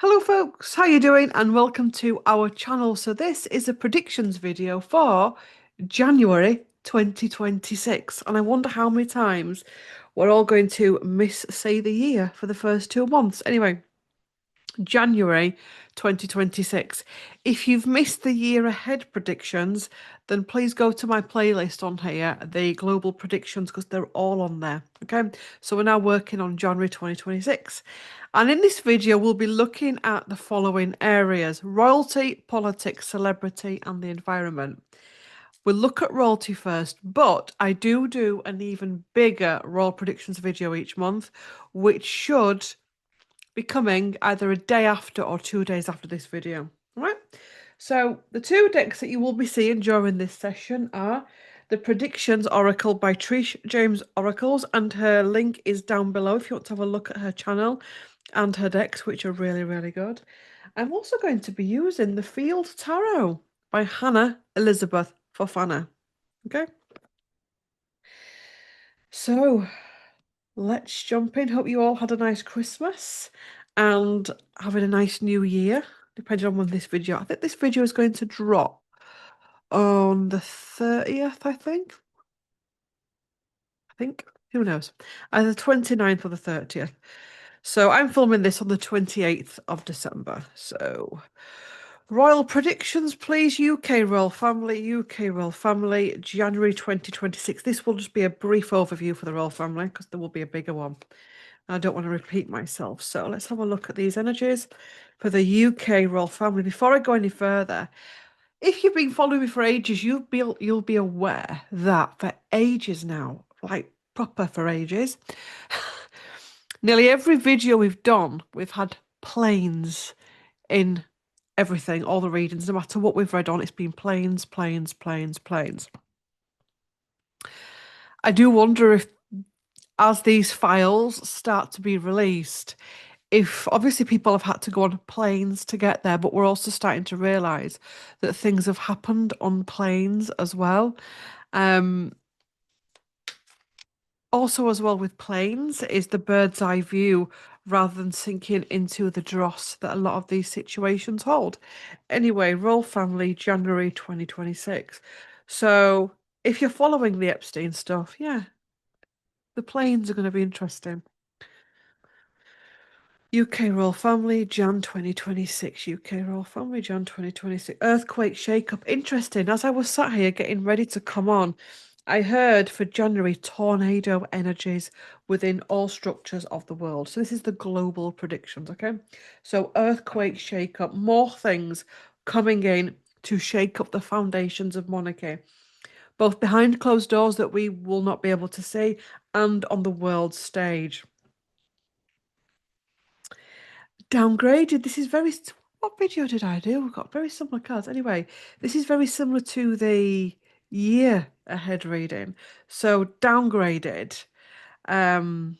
Hello folks, how you doing? And welcome to our channel. So this is a predictions video for January 2026. And I wonder how many times we're all going to say the year for the first 2 months. Anyway, January 2026. If you've missed the year ahead predictions, then please go to my playlist on here, the global predictions, because they're all on there. Okay, so we're now working on January 2026. And in this video, we'll be looking at the following areas: royalty, politics, celebrity, and the environment. We'll look at royalty first, but I do an even bigger royal predictions video each month, which should be coming either a day after or 2 days after this video. All right. So the two decks that you will be seeing during this session are the Predictions Oracle by Trish James Oracles, and her link is down below if you want to have a look at her channel and her decks, which are really, really good. I'm also going to be using the Field Tarot by Hannah Elizabeth Fofana. Okay. So let's jump in. Hope you all had a nice Christmas and having a nice new year, depending on when this video. I think this video is going to drop on the 30th, I think. Who knows? Either the 29th or the 30th. So I'm filming this on the 28th of December. So royal predictions, please. UK royal family, January 2026. This will just be a brief overview for the royal family because there will be a bigger one. I don't want to repeat myself. So let's have a look at these energies for the UK royal family. Before I go any further, if you've been following me for ages, you'll be aware that for ages now, like proper for ages, nearly every video we've done, we've had planes in everything, all the readings, no matter what we've read on, it's been planes, planes, planes, planes. I do wonder if, as these files start to be released, if obviously people have had to go on planes to get there, but we're also starting to realise that things have happened on planes as well. Also, as well with planes, is the bird's eye view rather than sinking into the dross that a lot of these situations hold. Anyway, Royal Family, January 2026. So if you're following the Epstein stuff, yeah, the planes are going to be interesting. UK Royal Family, Jan 2026. UK Royal Family, Jan 2026. Earthquake shake-up. Interesting. As I was sat here getting ready to come on, I heard for January tornado energies within all structures of the world. So this is the global predictions, okay? So earthquake shake-up, more things coming in to shake up the foundations of monarchy, both behind closed doors that we will not be able to see and on the world stage. Downgraded. This is very. What video did I do? We've got very similar cards. Anyway, this is very similar to the year ahead reading. So downgraded. Let's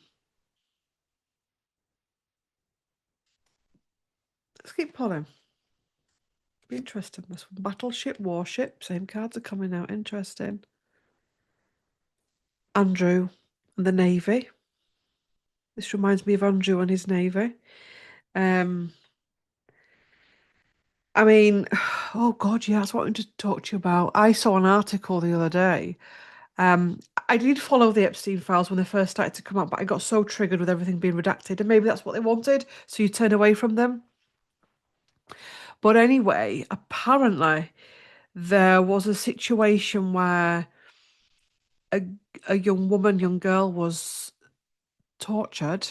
keep pulling. Be interesting. This one. Battleship, warship. Same cards are coming out. Interesting. Andrew and the Navy. This reminds me of Andrew and his Navy. I mean, oh God, yeah, that's what I wanted to talk to you about. I saw an article the other day. Um, I did follow the Epstein files when they first started to come out, but I got so triggered with everything being redacted, and maybe that's what they wanted, so you turn away from them. But anyway, apparently there was a situation where a young girl was tortured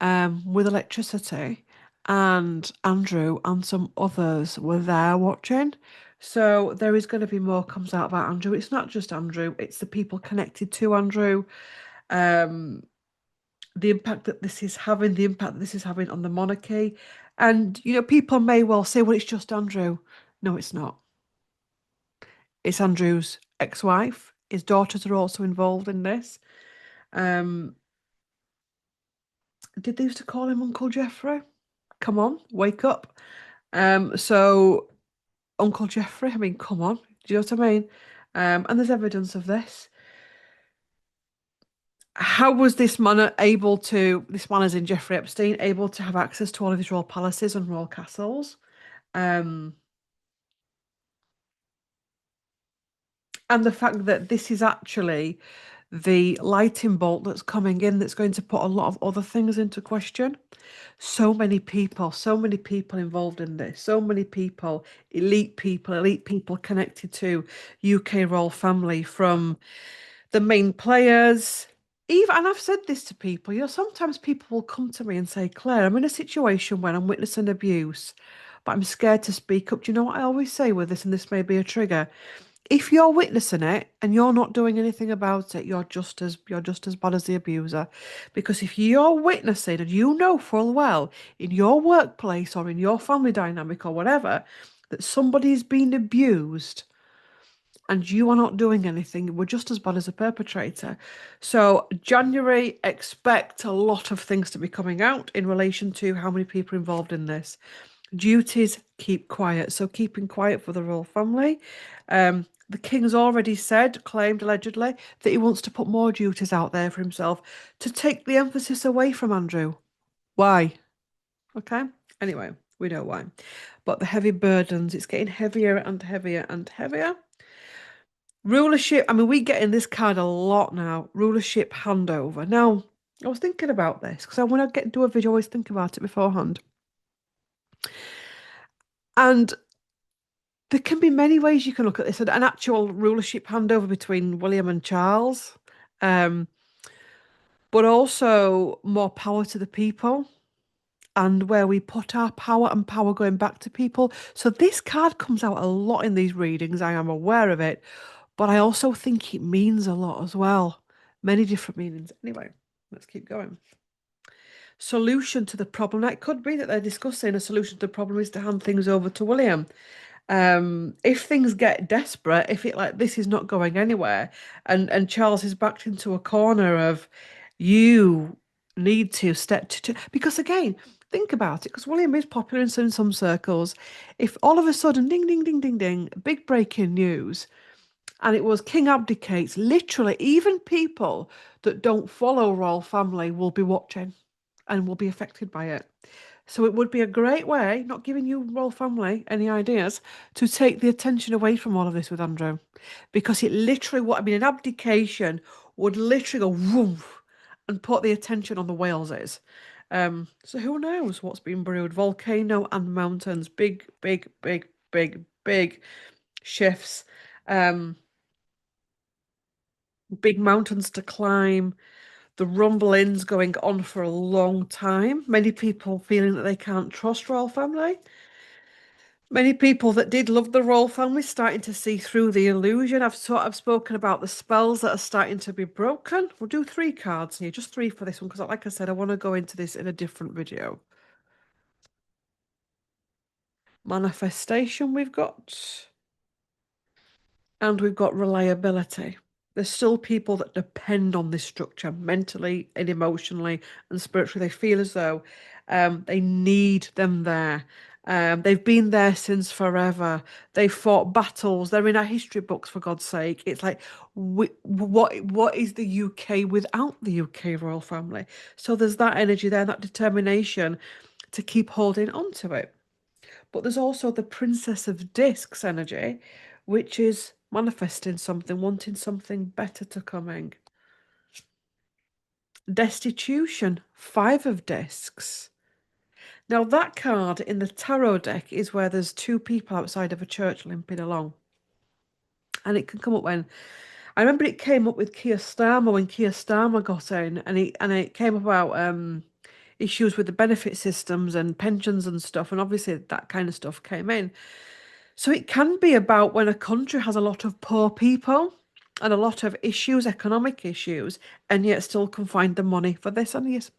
with electricity, and Andrew and some others were there watching. So there is going to be more comes out about Andrew. It's not just Andrew, it's the people connected to Andrew. Um, the impact that this is having, the impact that this is having on the monarchy. And, people may well say, well, it's just Andrew. No, it's not. It's Andrew's ex-wife. His daughters are also involved in this. Did they used to call him Uncle Jeffrey? Come on, wake up. So Uncle Jeffrey, I mean, come on. Do you know what I mean? And there's evidence of this. How was this man as in Jeffrey Epstein, able to have access to all of his royal palaces and royal castles? Um, and the fact that this is actually the lighting bolt that's coming in that's going to put a lot of other things into question. So many people involved in this, so many elite people connected to UK royal family from the main players. Even, and I've said this to people, sometimes people will come to me and say, Claire, I'm in a situation where I'm witnessing abuse, but I'm scared to speak up. Do you know what I always say with this? And this may be a trigger. If you're witnessing it and you're not doing anything about it, you're just as bad as the abuser. Because if you're witnessing and you know full well in your workplace or in your family dynamic or whatever that somebody's been abused and you are not doing anything, we're just as bad as a perpetrator. So January, expect a lot of things to be coming out in relation to how many people are involved in this. Duties, keep quiet. So keeping quiet for the royal family. The king's already claimed allegedly, that he wants to put more duties out there for himself to take the emphasis away from Andrew. Why? Okay. Anyway, we know why. But the heavy burdens, it's getting heavier and heavier and heavier. Rulership, I mean, we get in this card a lot now. Rulership handover. Now, I was thinking about this because when I get do a video, I always think about it beforehand. And there can be many ways you can look at this. An actual rulership handover between William and Charles, um, but also more power to the people and where we put our power and power going back to people. So this card comes out a lot in these readings. I am aware of it, but I also think it means a lot as well. Many different meanings. Anyway, let's keep going. Solution to the problem. Now, it could be that they're discussing a solution to the problem is to hand things over to William. If things get desperate, if it like this is not going anywhere, and Charles is backed into a corner of you need to step to because again, think about it, because William is popular in some circles. If all of a sudden, ding, ding, ding, ding, ding, big breaking news, and it was King abdicates, literally, even people that don't follow royal family will be watching and will be affected by it. So it would be a great way, not giving you royal family any ideas, to take the attention away from all of this with Andrew. Because it literally, an abdication would literally go woof and put the attention on the Waleses. So who knows what's been brewed? Volcano and mountains, big, big, big, big, big shifts. Um, Big mountains to climb, the rumblings going on for a long time. Many people feeling that they can't trust royal family. Many people that did love the royal family starting to see through the illusion. I've spoken about the spells that are starting to be broken. We'll do 3 cards here, just 3 for this one, because like I said, I want to go into this in a different video. Manifestation we've got. And we've got reliability. There's still people that depend on this structure mentally and emotionally and spiritually. They feel as though they need them there. They've been there since forever. They've fought battles. They're in our history books, for God's sake. It's like, what is the UK without the UK royal family? So there's that energy there, that determination to keep holding on to it. But there's also the Princess of Discs energy, which is manifesting something, wanting something better to coming. Destitution, 5 of Discs. Now, that card in the tarot deck is where there's 2 people outside of a church limping along. And it can come up when I remember it came up with Keir Starmer when Keir Starmer got in, and it came about issues with the benefit systems and pensions and stuff, and obviously that kind of stuff came in. So it can be about when a country has a lot of poor people and a lot of issues, economic issues, and yet still can find the money for this. And yes,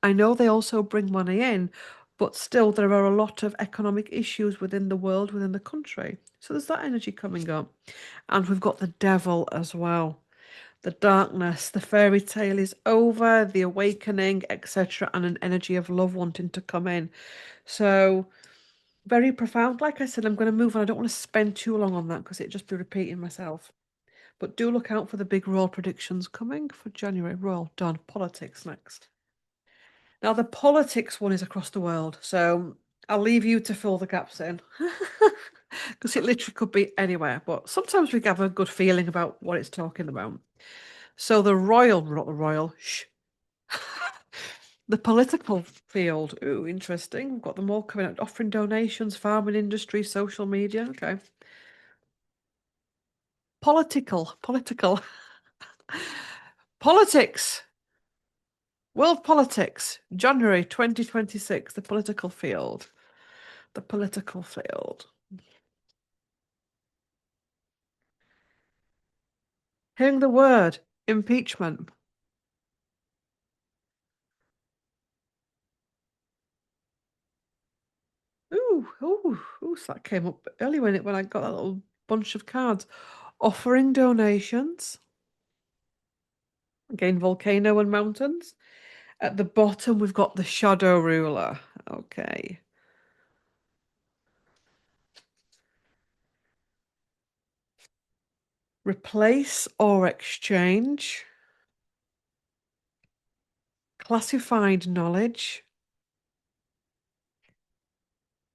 I know they also bring money in, but still there are a lot of economic issues within the world, within the country. So there's that energy coming up. And we've got the devil as well. The darkness, the fairy tale is over, the awakening, etc., and an energy of love wanting to come in. So very profound. Like I said, I'm going to move on. I don't want to spend too long on that because it'd just be repeating myself. But do look out for the big royal predictions coming for January. Royal, done. Politics next. Now, the politics one is across the world, so I'll leave you to fill the gaps in. Because it literally could be anywhere, but sometimes we have a good feeling about what it's talking about. So the royal, not the royal, shh. The political field. Ooh, interesting. We've got them all coming out, offering donations, farming industry, social media. Okay. Political. Politics. World politics. January 2026. The political field. The political field. Hearing the word impeachment. Ooh, so that came up early when I got that little bunch of cards. Offering donations. Again, volcano and mountains. At the bottom, we've got the shadow ruler. Okay. Replace or exchange. Classified knowledge.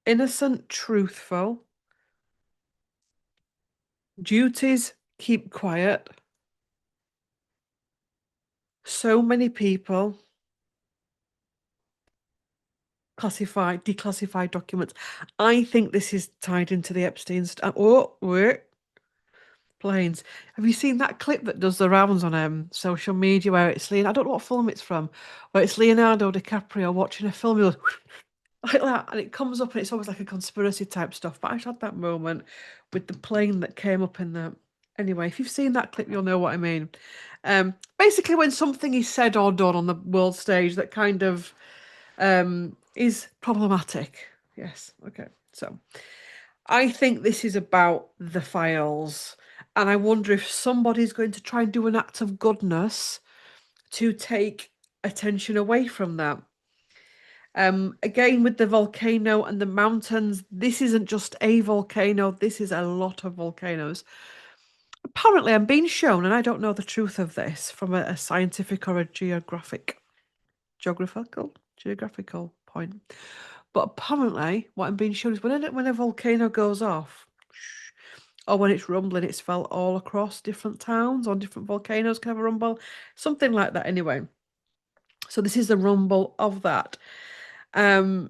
Innocent, truthful. Duties, keep quiet. So many people. Declassified documents. I think this is tied into the Epstein stuff. Oh, wait. Planes. Have you seen that clip that does the rounds on social media where it's I don't know what film it's from, where it's Leonardo DiCaprio watching a film, he goes like that, and it comes up and it's almost like a conspiracy type stuff. But I had that moment with the plane that came up in the. Anyway, if you've seen that clip, you'll know what I mean. Basically, when something is said or done on the world stage that kind of is problematic. Yes. Okay. So I think this is about the files. And I wonder if somebody's going to try and do an act of goodness to take attention away from that. Again, with the volcano and the mountains, this isn't just a volcano, this is a lot of volcanoes. Apparently, I'm being shown, and I don't know the truth of this from a scientific or a geographical point. But apparently, what I'm being shown is when a volcano goes off, or when it's rumbling, it's felt all across different towns or different volcanoes can have a rumble, something like that. Anyway, so this is the rumble of that. Trying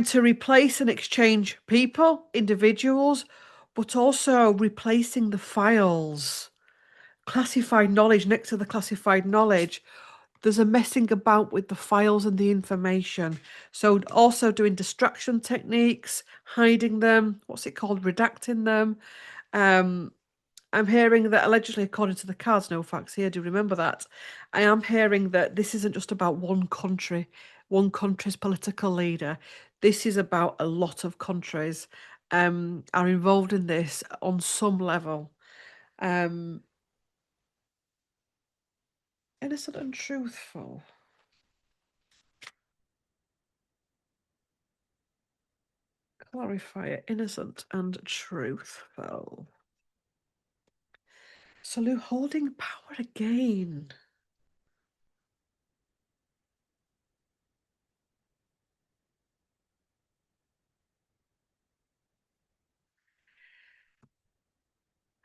to replace and exchange people, individuals, but also replacing the files. Classified knowledge next to the classified knowledge. There's a messing about with the files and the information. So also doing distraction techniques, hiding them, what's it called, redacting them. I'm hearing that allegedly, according to the cards, no facts here, do remember that. I am hearing that this isn't just about one country, one country's political leader. This is about a lot of countries are involved in this on some level. Innocent and truthful. Clarify it. Innocent and truthful. Solu holding power again.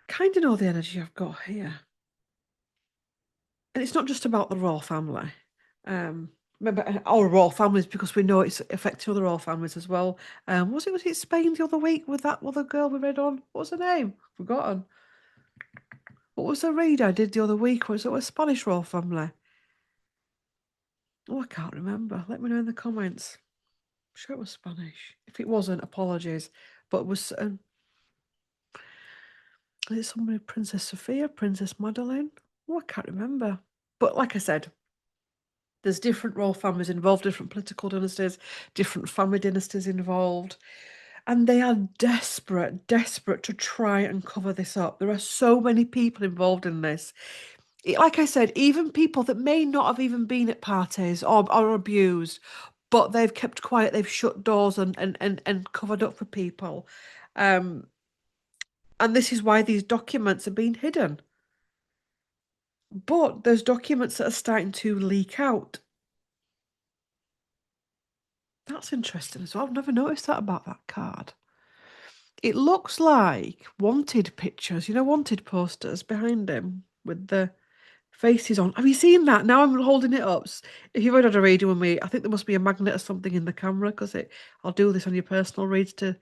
Kind of know the energy I've got here. And it's not just about the royal family. Remember our royal families because we know it's affecting other royal families as well. Was it Spain the other week with that other girl we read on? What was her name? Forgotten. What was the read I did the other week? Was it a Spanish royal family? Oh, I can't remember. Let me know in the comments. I'm sure it was Spanish. If it wasn't, apologies. But it was is it somebody Princess Sophia, Princess Madeline? Oh, I can't remember. But like I said, there's different royal families involved, different political dynasties, different family dynasties involved. And they are desperate to try and cover this up. There are so many people involved in this. Like I said, even people that may not have even been at parties or abused, but they've kept quiet, they've shut doors and covered up for people. And this is why these documents are being hidden. But there's documents that are starting to leak out. That's interesting as well. I've never noticed that about that card. It looks like wanted pictures, wanted posters behind him with the faces on. Have you seen that? Now I'm holding it up. If you've ever had a reading with me, I think there must be a magnet or something in the camera because I'll do this on your personal reads to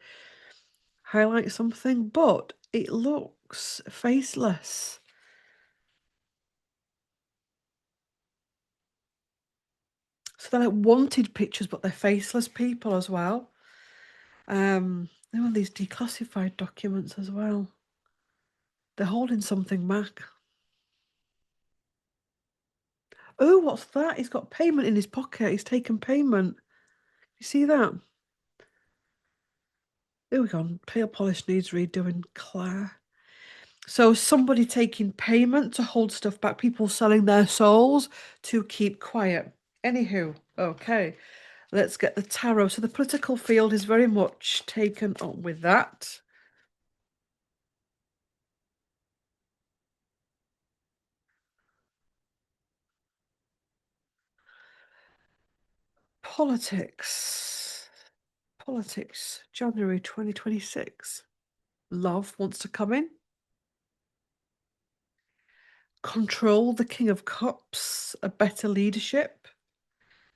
highlight something, but it looks faceless. So they're like wanted pictures, but they're faceless people as well. There are these declassified documents as well. They're holding something back. Oh, what's that? He's got payment in his pocket. He's taken payment. You see that? There we go. Pale polish needs redoing, Claire. So somebody taking payment to hold stuff back, people selling their souls to keep quiet. Anywho, okay, let's get the tarot. So the political field is very much taken on with that. Politics. Politics, January 2026. Love wants to come in. Control, the King of Cups, a better leadership.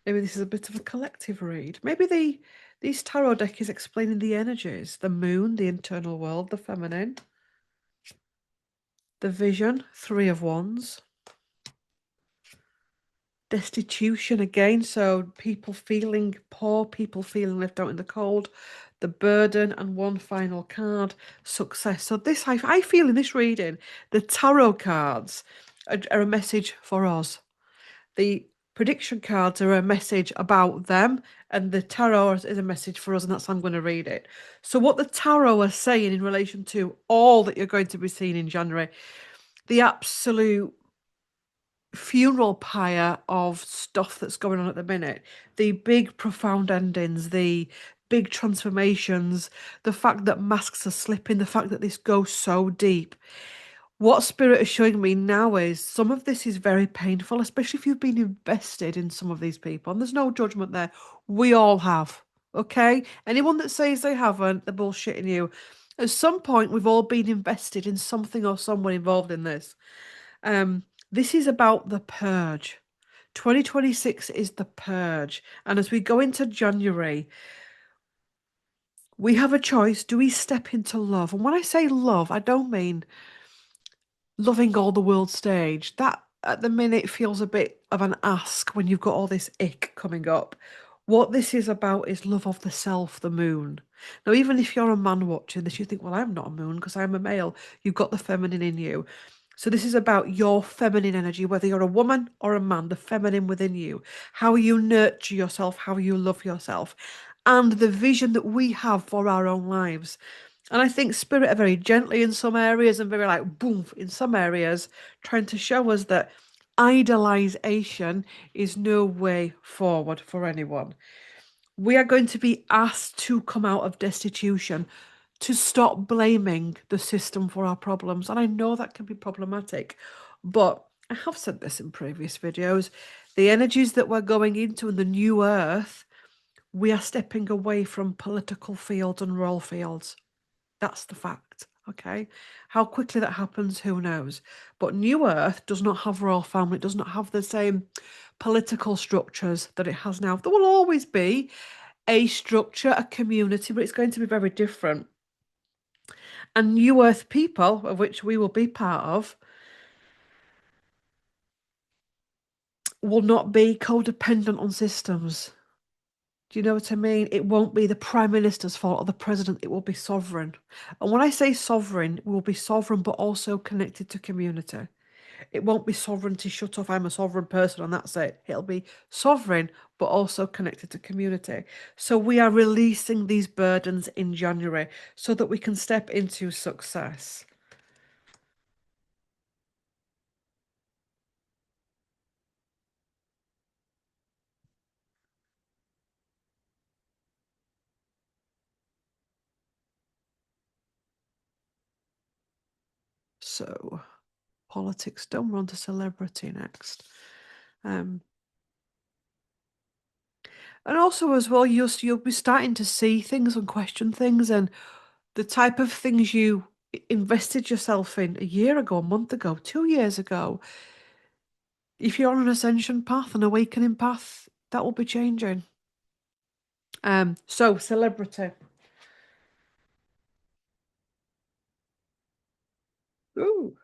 Maybe this is a bit of a collective read. Maybe these tarot deck is explaining the energies, the moon, the internal world, the feminine, the vision, Three of Wands, destitution again, so people feeling poor, people feeling left out in the cold, the burden, and one final card, success. So this, I feel in this reading, the tarot cards are a message for us. The prediction cards are a message about them, and the tarot is a message for us, and that's how I'm going to read it. So what the tarot are saying in relation to all that you're going to be seeing in January, the absolute funeral pyre of stuff that's going on at the minute, the big profound endings, the big transformations, the fact that masks are slipping, the fact that this goes so deep. What Spirit is showing me now is some of this is very painful, especially if you've been invested in some of these people. And there's no judgment there. We all have. Okay? Anyone that says they haven't, they're bullshitting you. At some point, we've all been invested in something or someone involved in this. This is about the purge. 2026 is the purge. And as we go into January, we have a choice. Do we step into love? And when I say love, I don't mean loving all the world stage. That at the minute feels a bit of an ask when you've got all this ick coming up. What this is about is love of the self, the moon. Now, even if you're a man watching this, you think, well, I'm not a moon because I'm a male. You've got the feminine in you. So this is about your feminine energy, whether you're a woman or a man, the feminine within you, how you nurture yourself, how you love yourself, and the vision that we have for our own lives. And I think Spirit are very gently in some areas and very like boom in some areas, trying to show us that idolization is no way forward for anyone. We are going to be asked to come out of destitution, to stop blaming the system for our problems. And I know that can be problematic, but I have said this in previous videos. The energies that we're going into in the new earth, we are stepping away from political fields and role fields. That's the fact, okay? How quickly that happens, who knows? But New Earth does not have royal family. It does not have the same political structures that it has now. There will always be a structure, a community, but it's going to be very different. And New Earth people, of which we will be part of, will not be codependent on systems. Do you know what I mean? It won't be the Prime Minister's fault or the President, it will be sovereign. And when I say sovereign, it will be sovereign but also connected to community. It won't be sovereignty shut off, I'm a sovereign person and that's it. It'll be sovereign but also connected to community. So we are releasing these burdens in January so that we can step into success. So, politics done. We're on to celebrity next. And also as well, you'll be starting to see things and question things, and the type of things you invested yourself in a year ago, a month ago, 2 years ago. If you're on an ascension path, an awakening path, that will be changing. So celebrity. Ooh.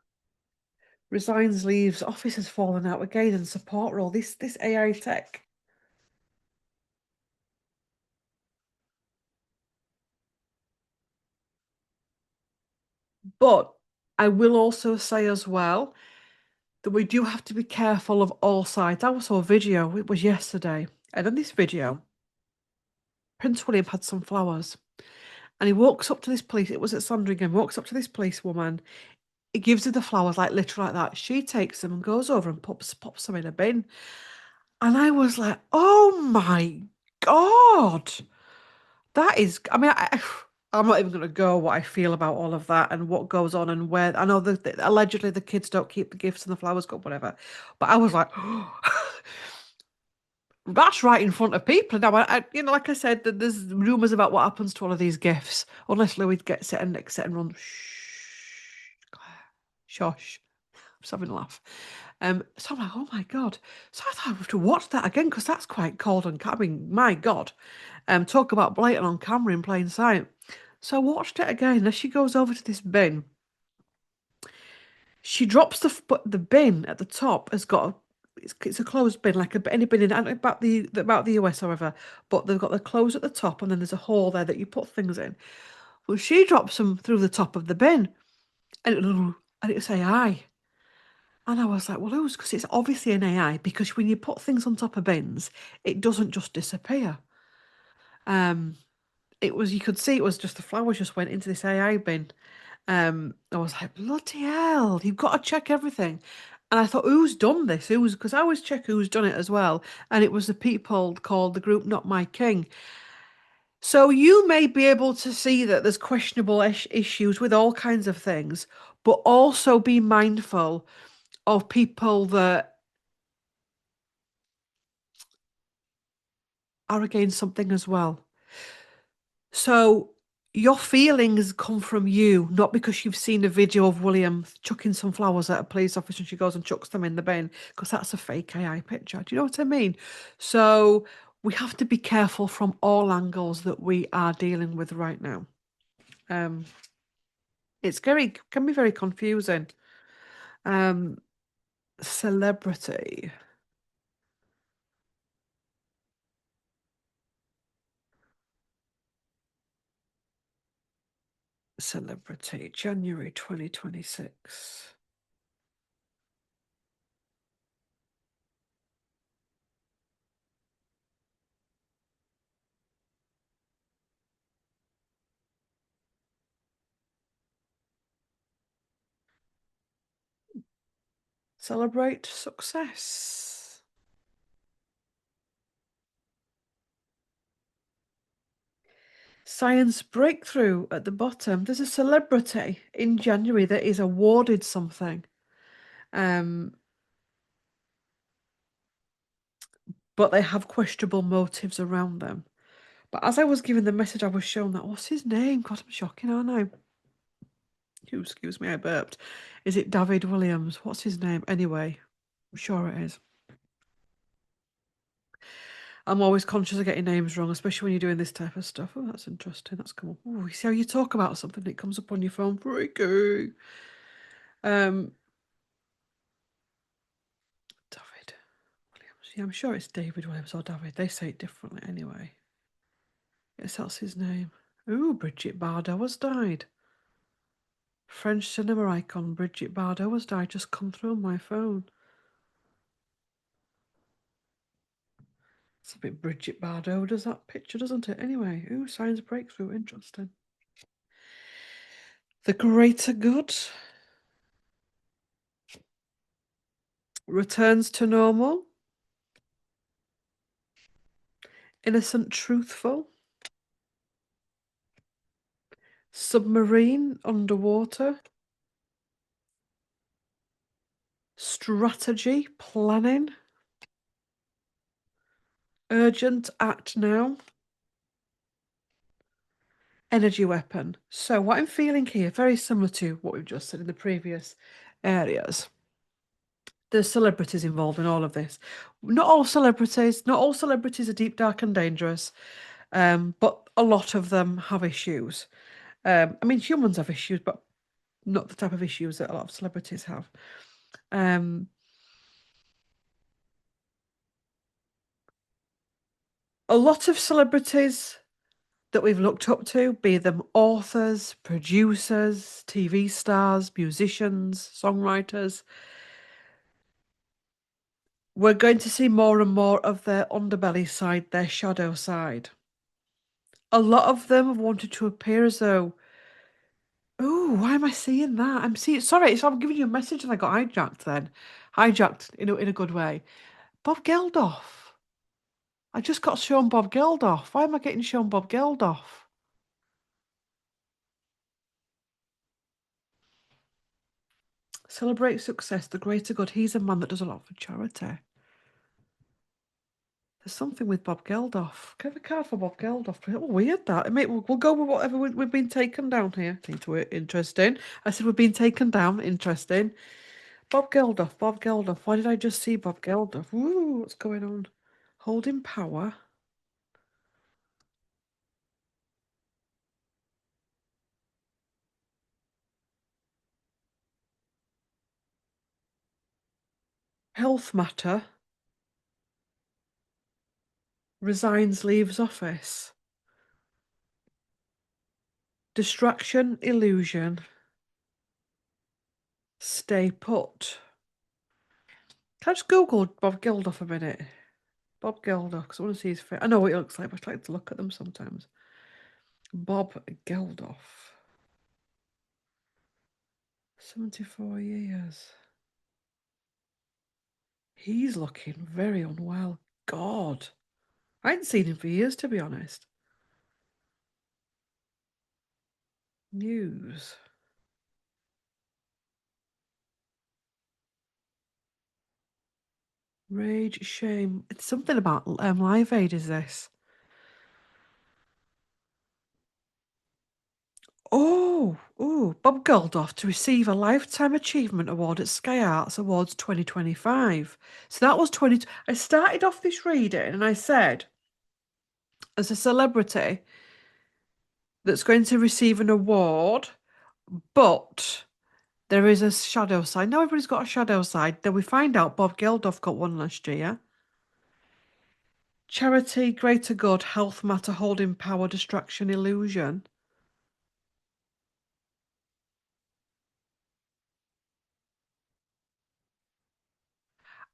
Resigns, leaves, office has fallen out again, and support role. This AI tech. But I will also say as well that we do have to be careful of all sides. I saw a video, it was yesterday, and in this video, Prince William had some flowers. And he walks up to this police, it was at Sandringham, walks up to this policewoman. He gives her the flowers, like literally like that. She takes them and goes over and pops them in a bin. And I was like, oh my God. That is, I mean, I'm not even going to go what I feel about all of that and what goes on and where. I know that allegedly the kids don't keep the gifts and the flowers go, whatever. But I was like, that's right in front of people. Now, like I said, there's rumours about what happens to all of these gifts. Unless Louis gets it and nicks it and runs, shh, Claire, shush. I was having a laugh. So I'm like, oh my God. So I thought I have to watch that again because that's quite cold and I mean, my God. Talk about blatant on camera in plain sight. So I watched it again. As she goes over to this bin, she drops the bin at the top has got it's a closed bin like any bin in I don't know about the US however, but they've got the close at the top and then there's a hole there that you put things in. Well, she drops them through the top of the bin, and it was AI. And I was like, well, who's? Because it's obviously an AI. Because when you put things on top of bins, it doesn't just disappear. Um, it was you could see it was just the flowers just went into this AI bin. I was like, bloody hell, you've got to check everything. And I thought, who's done this? Who's because I always check who's done it as well. And it was the people called the group Not My King. So you may be able to see that there's questionable issues with all kinds of things, but also be mindful of people that are against something as well. So your feelings come from you, not because you've seen a video of William chucking some flowers at a police officer and she goes and chucks them in the bin, because that's a fake AI picture. Do you know what I mean? So we have to be careful from all angles that we are dealing with right now. Um, it's can be very confusing. Um, celebrity. Celebrity, January 2026. Celebrate success. Science breakthrough at the bottom. There's a celebrity in January that is awarded something. Um, but they have questionable motives around them. But as I was given the message, I was shown that, what's his name? God, I'm shocking, aren't I? Excuse me, I burped. Is it David Williams? What's his name? Anyway, I'm sure it is. I'm always conscious of getting names wrong, especially when you're doing this type of stuff. Oh, that's interesting. That's cool. Oh, you see how you talk about something, it comes up on your phone. Freaky. Um, David Williams. Yeah, I'm sure it's David Williams or David. They say it differently anyway. Yes, that's his name. Ooh, Bridget Bardot has died. French cinema icon Bridget Bardot has died. Just come through on my phone. It's a bit Bridget Bardot does that picture, doesn't it? Anyway, ooh, science breakthrough. Interesting. The greater good returns to normal. Innocent, truthful. Submarine underwater. Strategy, planning, urgent, act now, energy weapon. So what I'm feeling here, very similar to what we've just said in the previous areas. There's celebrities involved in all of this. Not all celebrities are deep, dark, and dangerous, but a lot of them have issues. I mean, humans have issues, but not the type of issues that a lot of celebrities have. A lot of celebrities that we've looked up to, be them authors, producers, TV stars, musicians, songwriters, we're going to see more and more of their underbelly side, their shadow side. A lot of them have wanted to appear as though, oh, why am I seeing that? Sorry, so I'm giving you a message and I got hijacked then. Hijacked in a good way. Bob Geldof. I just got shown Bob Geldof. Why am I getting shown Bob Geldof? Celebrate success, the greater good. He's a man that does a lot for charity. There's something with Bob Geldof. Can I have a card for Bob Geldof? Oh, weird that. We'll go with whatever we've been taken down here. Interesting. I said we've been taken down. Interesting. Bob Geldof. Bob Geldof. Why did I just see Bob Geldof? Ooh, what's going on? Holding power. Health matter. Resigns, leaves office. Distraction, illusion. Stay put. Can I just Google Bob Geldof a minute? Bob Geldof, because I want to see his face. I know what he looks like, but I like to look at them sometimes. Bob Geldof. 74 years. He's looking very unwell. God. I hadn't seen him for years, to be honest. News. Rage, shame. It's something about Live Aid, is this? Bob Geldof to receive a Lifetime Achievement Award at Sky Arts Awards 2025. So that was 20. I started off this reading and I said, as a celebrity that's going to receive an award, but there is a shadow side. Now everybody's got a shadow side. Then we find out Bob Geldof got one last year. Charity, greater good, health matter, holding power, distraction, illusion.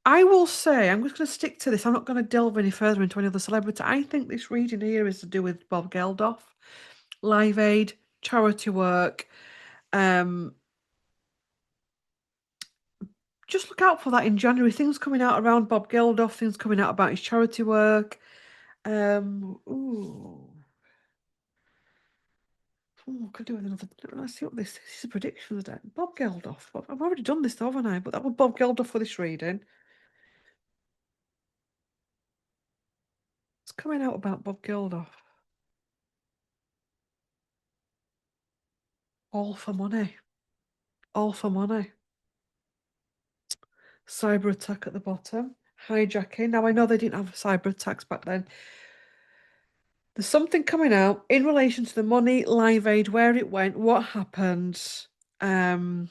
I will say, I'm just going to stick to this. I'm not going to delve any further into any other celebrity. I think this reading here is to do with Bob Geldof, Live Aid, charity work. Just look out for that in January. Things coming out around Bob Geldof, things coming out about his charity work. Ooh. Oh, could do with another. Let's see what this is. A prediction of that. Bob Geldof. I've already done this, though, haven't I? But that was Bob Geldof for this reading. It's coming out about Bob Geldof. All for money. All for money. Cyber attack at the bottom. Hijacking. Now, I know they didn't have cyber attacks back then. There's something coming out in relation to the money, Live Aid, where it went, what happened. I'm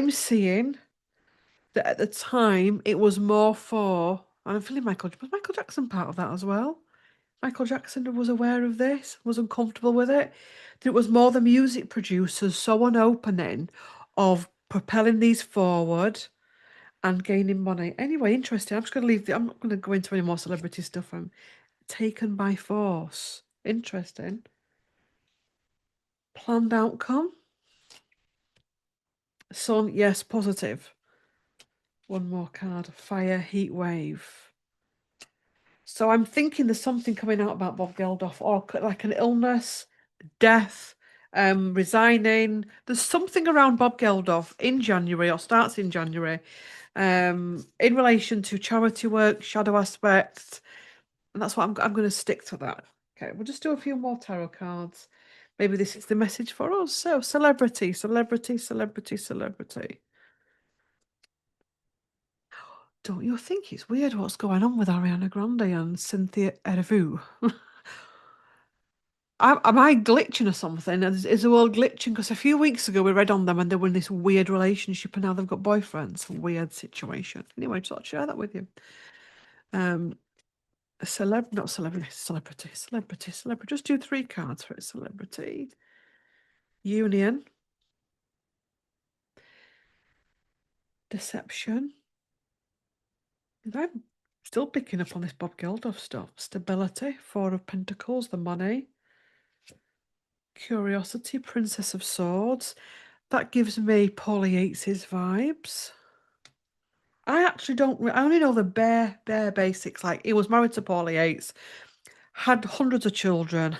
seeing that at the time it was more for, I'm feeling was Michael Jackson part of that as well? Michael Jackson was aware of this, was uncomfortable with it. That it was more the music producers saw an opening of propelling these forward and gaining money. Anyway, interesting. I'm just going to I'm not going to go into any more celebrity stuff. I'm taken by force. Interesting. Planned outcome. Sun, yes, positive. One more card. Fire, heat wave. So I'm thinking there's something coming out about Bob Geldof, or like an illness, death, resigning. There's something around Bob Geldof in January or starts in January, in relation to charity work, shadow aspects, and that's what I'm going to stick to that. Okay, we'll just do a few more tarot cards. Maybe this is the message for us. So, celebrity, celebrity, celebrity, celebrity. Don't you think it's weird what's going on with Ariana Grande and Cynthia Erivo? Am I glitching or something? Is the world glitching? Because a few weeks ago we read on them and they were in this weird relationship and now they've got boyfriends. Weird situation. Anyway, just thought I'd share that with you. Not celebrity, celebrity, celebrity, celebrity. Just do 3 cards for it. Celebrity, union, deception. And I'm still picking up on this Bob Geldof stuff. Stability, 4 of Pentacles, the money. Curiosity, Princess of Swords. That gives me Paula Yates's vibes. I actually don't. I only know the bare basics. Like he was married to Paula Yates, had hundreds of children,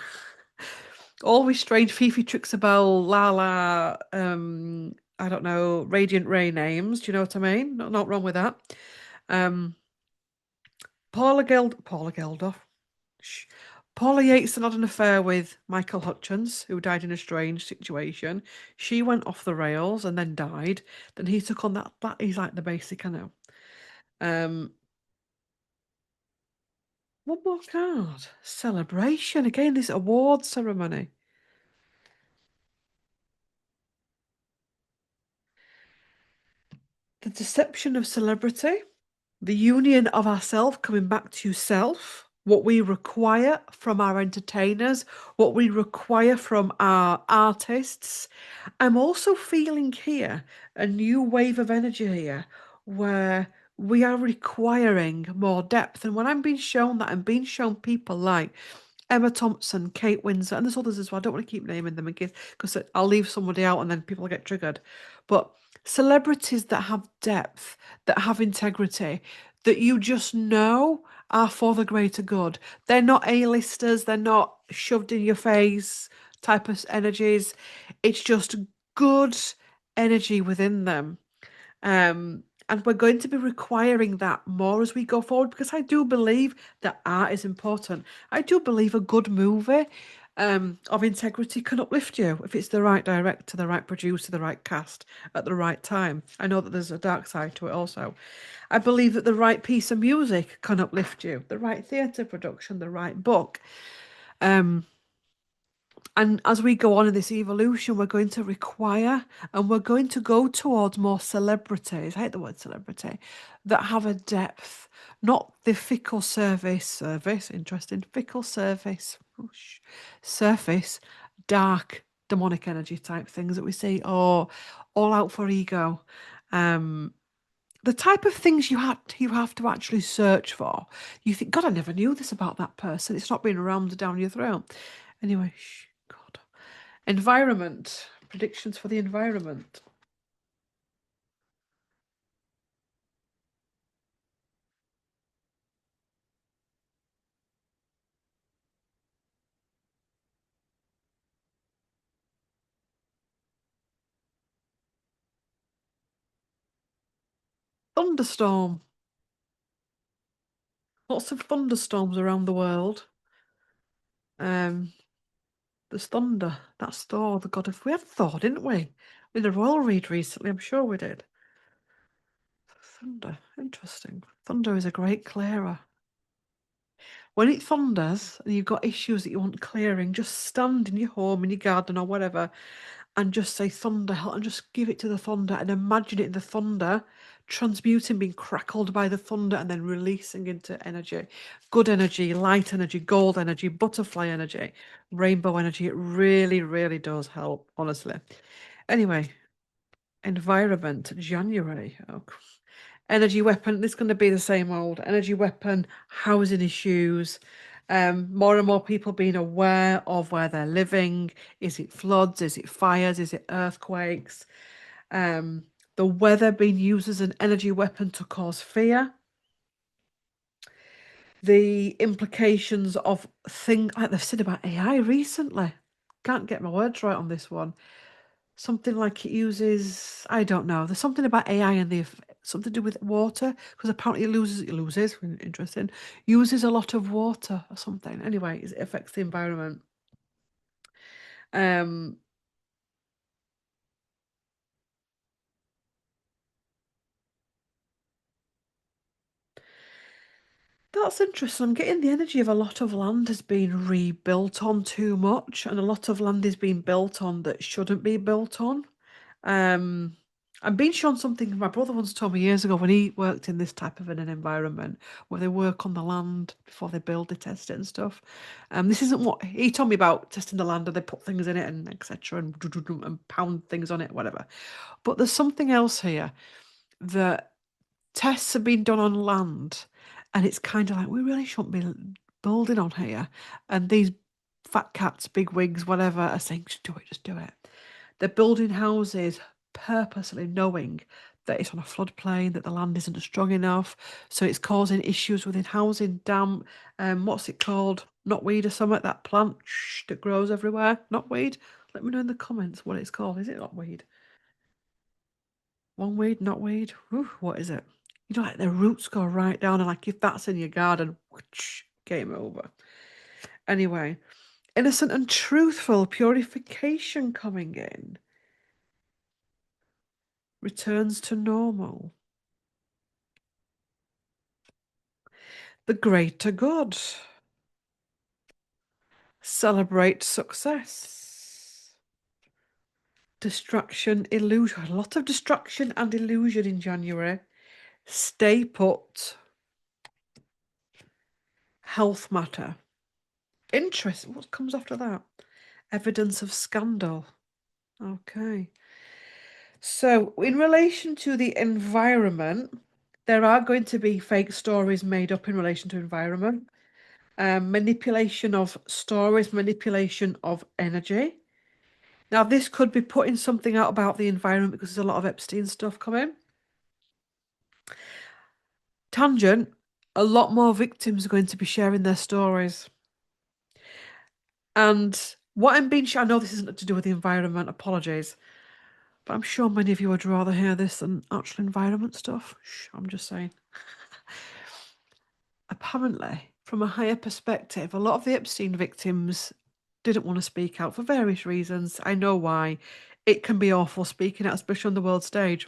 always strange Fifi Trixabelle, Lala, I don't know, Radiant Ray names. Do you know what I mean? Not wrong with that. Um, Paula Geldof. Shh. Paula Yates had an affair with Michael Hutchins, who died in a strange situation. She went off the rails and then died. Then he took on that. That is like the basic I know. Um, One more card. Celebration. Again, this award ceremony. The deception of celebrity. The union of ourself coming back to self. What we require from our entertainers. What we require from our artists. I'm also feeling here a new wave of energy here where we are requiring more depth. And when I'm being shown that, I'm being shown people like Emma Thompson, Kate Winslet, and there's others as well. I don't want to keep naming them again because I'll leave somebody out and then people get triggered. But celebrities that have depth, that have integrity, that you just know are for the greater good. They're not A-listers, they're not shoved in your face type of energies. It's just good energy within them. And we're going to be requiring that more as we go forward because I do believe that art is important. I do believe a good movie of integrity can uplift you if it's the right director, the right producer, the right cast at the right time. I know that there's a dark side to it also. I believe that the right piece of music can uplift you, the right theatre production, the right book. And as we go on in this evolution, we're going to require and we're going to go towards more celebrities. I hate the word celebrity, that have a depth, not the fickle interesting, fickle surface, dark, demonic energy type things that we see, or all out for ego. The type of things you have to actually search for. You think, God, I never knew this about that person. It's not being rammed down your throat. Anyway, God. Environment. Predictions for the environment. Thunderstorm. Lots of thunderstorms around the world. Um, there's thunder. That's Thor, the god of. We had Thor, didn't we? In the royal read recently, I'm sure we did. Thunder. Interesting. Thunder is a great clearer. When it thunders and you've got issues that you want clearing, just stand in your home, in your garden, or whatever, and just say thunder and just give it to the thunder and imagine it in the thunder, transmuting, being crackled by the thunder, and then releasing into energy. Good energy, light energy, gold energy, butterfly energy, rainbow energy. It really, really does help, honestly. Anyway, environment, January. Oh, energy weapon, this is going to be the same old energy weapon, housing issues, more and more people being aware of where they're living. Is it floods? Is it fires? Is it earthquakes? The weather being used as an energy weapon to cause fear. The implications of things like they've said about AI recently. can't get my words right on this one. Something like it uses, I don't know. There's something about AI and something to do with water because apparently it loses, interesting, uses a lot of water or something. Anyway, it affects the environment. Um, that's interesting. I'm getting the energy of a lot of land has been rebuilt on too much, and a lot of land is being built on that shouldn't be built on. Um, I'm being shown something my brother once told me years ago when he worked in this type of an environment where they work on the land before they build, they test it and stuff. This isn't what he told me about testing the land and they put things in it and etc. And pound things on it, whatever. But there's something else here that tests have been done on land, and it's kind of like we really shouldn't be building on here. And these fat cats, big wigs, whatever, are saying, just do it. They're building houses purposely knowing that it's on a floodplain, that the land isn't strong enough. So it's causing issues within housing, damp, what's it called? Knotweed or something, that plant that grows everywhere. Knotweed? Let me know in the comments what it's called. Is it knotweed? One weed, knotweed? Whew, what is it? You know, like the roots go right down, and like if that's in your garden, whoosh, game over. Anyway, innocent and truthful purification coming in. Returns to normal. The greater good. Celebrate success. Distraction, illusion. A lot of distraction and illusion in January. Stay put. Health matter. Interest. What comes after that? Evidence of scandal. Okay. So, in relation to the environment, there are going to be fake stories made up in relation to environment. Manipulation of stories, manipulation of energy. Now, this could be putting something out about the environment because there's a lot of Epstein stuff coming. Tangent, a lot more victims are going to be sharing their stories. And what I'm being I know this isn't to do with the environment, apologies, but I'm sure many of you would rather hear this than actual environment stuff. Shh, I'm just saying. Apparently, from a higher perspective, a lot of the Epstein victims didn't want to speak out for various reasons. I know why. It can be awful speaking out, especially on the world stage.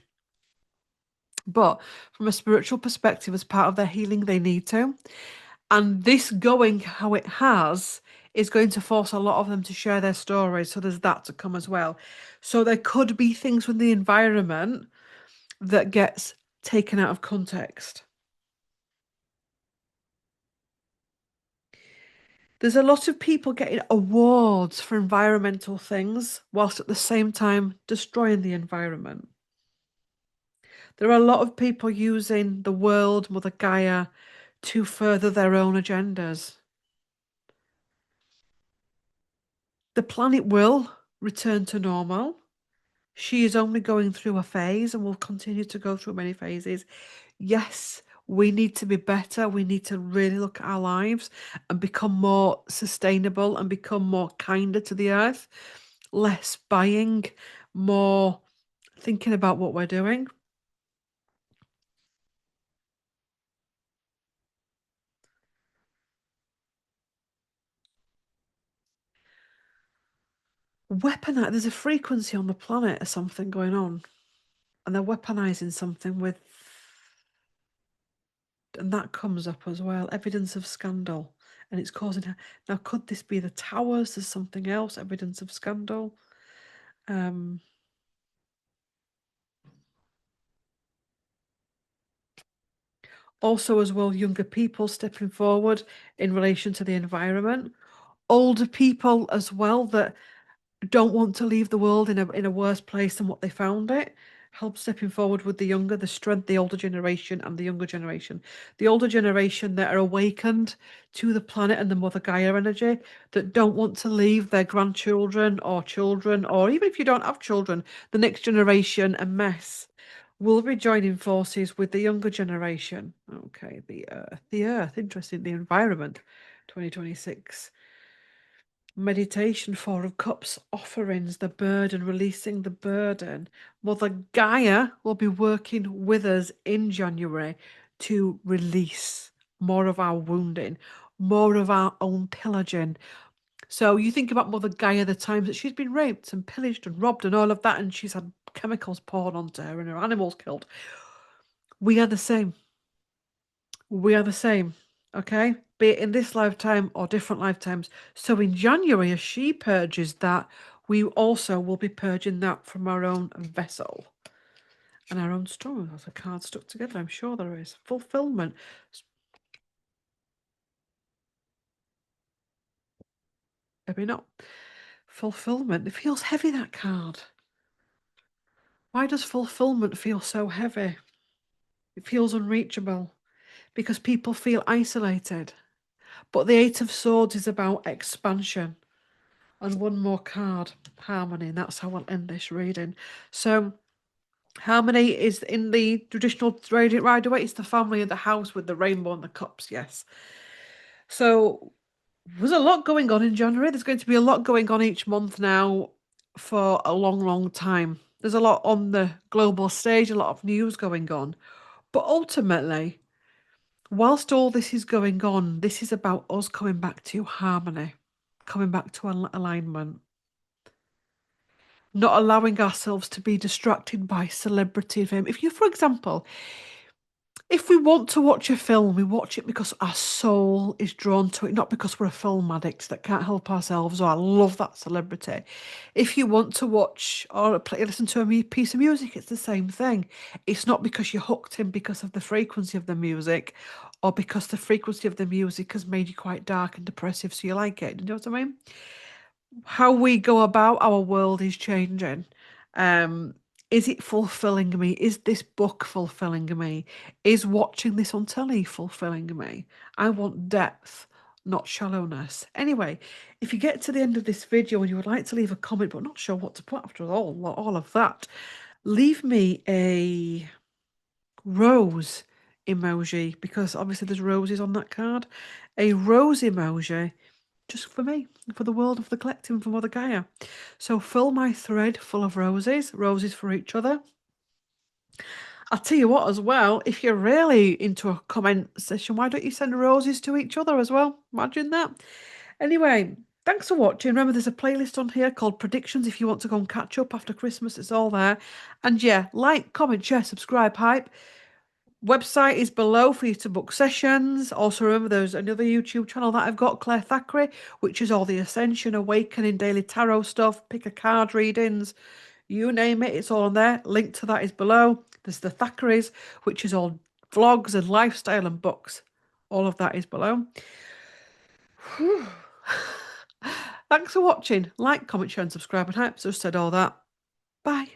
But from a spiritual perspective, as part of their healing, they need to. And this going how it has is going to force a lot of them to share their stories. So there's that to come as well. So there could be things with the environment that gets taken out of context. There's a lot of people getting awards for environmental things whilst at the same time destroying the environment. There are a lot of people using the world, Mother Gaia, to further their own agendas. The planet will return to normal. She is only going through a phase and will continue to go through many phases. Yes, we need to be better. We need to really look at our lives and become more sustainable and become more kinder to the earth, less buying, more thinking about what we're doing. Weaponize, there's a frequency on the planet of something going on, and they're weaponizing something with, and that comes up as well, evidence of scandal, and it's causing. Now, could this be the towers? There's something else, evidence of scandal. Um, Also, as well, younger people stepping forward in relation to the environment, older people as well that don't want to leave the world in a worse place than what they found it. Help stepping forward with the younger, the strength, the older generation and the younger generation. The older generation that are awakened to the planet and the Mother Gaia energy, that don't want to leave their grandchildren or children, or even if you don't have children, the next generation a mess. Will be joining forces with the younger generation. Okay, the earth, interesting, the environment, 2026. Meditation, Four of Cups, offerings, the burden, releasing the burden. Mother Gaia will be working with us in January to release more of our wounding, more of our own pillaging. So you think about Mother Gaia, the times that she's been raped and pillaged and robbed and all of that, and she's had chemicals poured onto her and her animals killed. We are the same. We are the same, okay? Be it in this lifetime or different lifetimes. So in January, as she purges that, we also will be purging that from our own vessel and our own story. There's a card stuck together, I'm sure there is. Fulfillment. Maybe not. Fulfillment. It feels heavy, that card. Why does fulfillment feel so heavy? It feels unreachable because people feel isolated. But the Eight of Swords is about expansion. And one more card, harmony, and that's how I'll end this reading. So, harmony is in the traditional Radiant Rider-Waite. It's the family of the house with the rainbow and the cups, yes. So, there's a lot going on in January. There's going to be a lot going on each month now for a long, long time. There's a lot on the global stage, a lot of news going on. But ultimately, whilst all this is going on, this is about us coming back to harmony, coming back to alignment, not allowing ourselves to be distracted by celebrity fame. If you, for example, if we want to watch a film, we watch it because our soul is drawn to it, not because we're a film addict that can't help ourselves. Or I love that celebrity. If you want to watch or listen to a piece of music, it's the same thing. It's not because you're hooked in because of the frequency of the music, or because the frequency of the music has made you quite dark and depressive, so you like it. You know what I mean? How we go about our world is changing. Um, is it fulfilling me? Is this book fulfilling me? Is watching this on telly fulfilling me? I want depth, not shallowness. Anyway, if you get to the end of this video and you would like to leave a comment but not sure what to put after all of that, leave me a rose emoji, because obviously there's roses on that card. A rose emoji just for me, for the world of the collective, and for Mother Gaia. So fill my thread full of roses, roses for each other. I'll tell you what as well, if you're really into a comment session, why don't you send roses to each other as well? Imagine that. Anyway, thanks for watching. Remember, there's a playlist on here called Predictions if you want to go and catch up after Christmas. It's all there. And yeah, like, comment, share, subscribe, hype. Website is below for you to book sessions. Also, remember there's another YouTube channel that I've got, Claire Thackeray, which is all the Ascension, Awakening, Daily Tarot stuff, pick a card readings, you name it, it's all on there. Link to that is below. There's the Thackeray's, which is all vlogs and lifestyle and books. All of that is below. Thanks for watching. Like, comment, share, and subscribe, and hype. Just said all that. Bye.